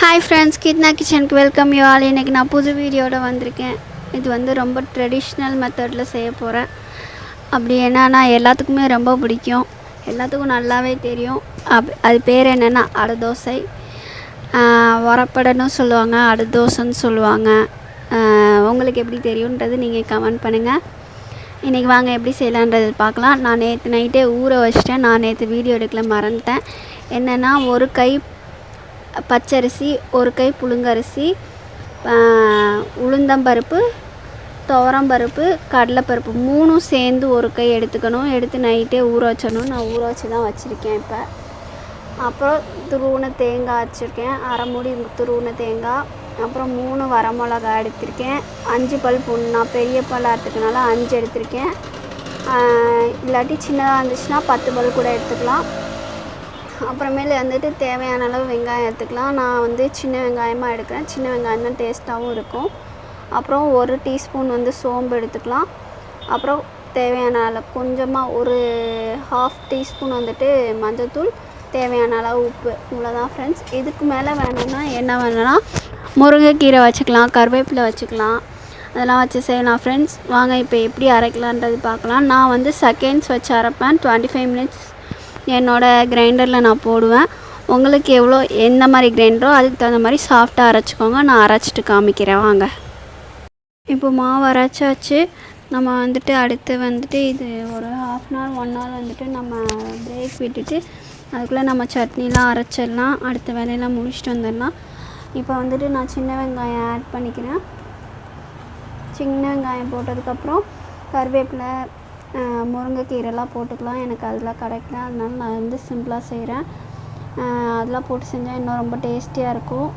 Hi friends, Keerthana கிச்சனுக்கு welcome you all. இன்றைக்கி நான் புது வீடியோட வந்திருக்கேன். இது வந்து ரொம்ப ட்ரெடிஷ்னல் மெத்தடில் செய்ய போகிறேன். அப்படி என்னன்னா எல்லாத்துக்குமே ரொம்ப பிடிக்கும், எல்லாத்துக்கும் நல்லாவே தெரியும். அது பேர் என்னென்னா அடை தோசை. உரப்படன்னு சொல்லுவாங்க, அடை தோசைன்னு சொல்லுவாங்க. உங்களுக்கு எப்படி தெரியுன்றது நீங்கள் கமெண்ட் பண்ணுங்கள். இன்றைக்கி வாங்க எப்படி செய்யலான்றது பார்க்கலாம். நான் நேற்று நைட்டே ஊற வச்சிட்டேன். நான் நேற்று வீடியோ எடுக்கல, மறந்துட்டேன். என்னென்னா ஒரு கை பச்சரிசி, ஒரு கை புழுங்கரிசி, உளுந்தம்பருப்பு, துவரம்பருப்பு, கடலைப்பருப்பு மூணும் சேர்ந்து ஒரு கை எடுத்துக்கணும். எடுத்து நைட்டே ஊற வச்சிடணும். நான் ஊற வச்சு தான் வச்சுருக்கேன். இப்போ அப்புறம் துருவின தேங்காய் வச்சுருக்கேன், அரை மூடி துருவின தேங்காய். அப்புறம் 3 வரமிளகா எடுத்திருக்கேன். 5 பல் பூண்டு, நான் பெரிய பல்லாக எடுத்துக்கனால 5 எடுத்திருக்கேன். இல்லாட்டி சின்னதாக இருந்துச்சுன்னா 10 பல் கூட எடுத்துக்கலாம். அப்புறமேல வந்துட்டு தேவையான அளவு வெங்காயம் எடுத்துக்கலாம். நான் வந்து சின்ன வெங்காயமாக எடுக்கிறேன். சின்ன வெங்காயம் தான் டேஸ்ட்டாகவும் இருக்கும். அப்புறம் 1 டீஸ்பூன் வந்து சோம்பு எடுத்துக்கலாம். அப்புறம் தேவையான அளவு கொஞ்சமாக ஒரு 1/2 டீஸ்பூன் வந்துட்டு மஞ்சள்தூள், தேவையான அளவு உப்பு. இவ்வளோதான் ஃப்ரெண்ட்ஸ். இதுக்கு மேலே வேணும்னா என்ன வேணும்னா முருங்கைக்கீரை வச்சுக்கலாம், கருவேப்பிலை வச்சுக்கலாம், அதெல்லாம் வச்சு செய்யலாம் ஃப்ரெண்ட்ஸ். வாங்க இப்போ எப்படி அரைக்கலான்றது பார்க்கலாம். நான் வந்து செகண்ட்ஸ் வச்சு அரைப்பேன். 25 மினிட்ஸ் என்னோடய கிரைண்டரில் நான் போடுவேன். உங்களுக்கு எந்த மாதிரி கிரைண்டரோ அதுக்கு தகுந்த மாதிரி சாஃப்டாக அரைச்சிக்கோங்க. நான் அரைச்சிட்டு காமிக்கிறேன் வாங்க. இப்போ மாவு அரைச்சாச்சு. நம்ம வந்துட்டு அடுத்து வந்துட்டு இது ஒரு 1/2 hour 1 hour வந்துட்டு நம்ம பிரேக் விட்டுட்டு அதுக்குள்ளே நம்ம சட்னிலாம் அரைச்சிடலாம். அடுத்த வேலையெல்லாம் முடிச்சுட்டு வந்துடலாம். இப்போ வந்துட்டு நான் சின்ன வெங்காயம் ஆட் பண்ணிக்கிறேன். சின்ன வெங்காயம் போட்டதுக்கப்புறம் கருவேப்பிலை, முருங்கைக்கீரைலாம் போட்டுக்கலாம். எனக்கு அதெல்லாம் கிடைக்கல, அதனால நான் வந்து சிம்பிளாக செய்கிறேன். அதெல்லாம் போட்டு செஞ்சால் இன்னும் ரொம்ப டேஸ்டியாக இருக்கும்.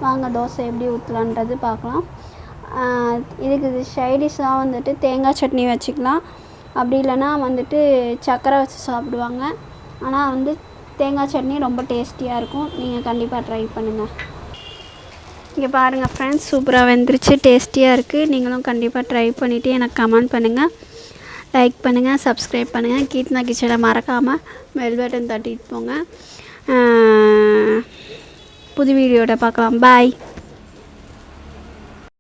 வாங்க தோசை எப்படி ஊற்றலான்றது பார்க்கலாம். இதுக்கு சைடிஷ்ஷாக வந்துட்டு தேங்காய் சட்னி வச்சுக்கலாம். அப்படி இல்லைன்னா வந்துட்டு சர்க்கரை வச்சு சாப்பிடுவாங்க. ஆனால் வந்து தேங்காய் சட்னி ரொம்ப டேஸ்டியாக இருக்கும். நீங்கள் கண்டிப்பாக ட்ரை பண்ணுங்கள். இங்கே பாருங்கள் ஃப்ரெண்ட்ஸ், சூப்பராக வெந்துருச்சு, டேஸ்டியாக இருக்குது. நீங்களும் கண்டிப்பாக ட்ரை பண்ணிவிட்டு எனக்கு கமெண்ட் பண்ணுங்கள், லைக் பண்ணுங்கள், சப்ஸ்கிரைப் பண்ணுங்கள். கீர்த்தனா கிச்சனை மறக்காமல் பெல் பட்டன் தட்டிட்டு போங்க. புது வீடியோட பார்க்கலாம். பாய்.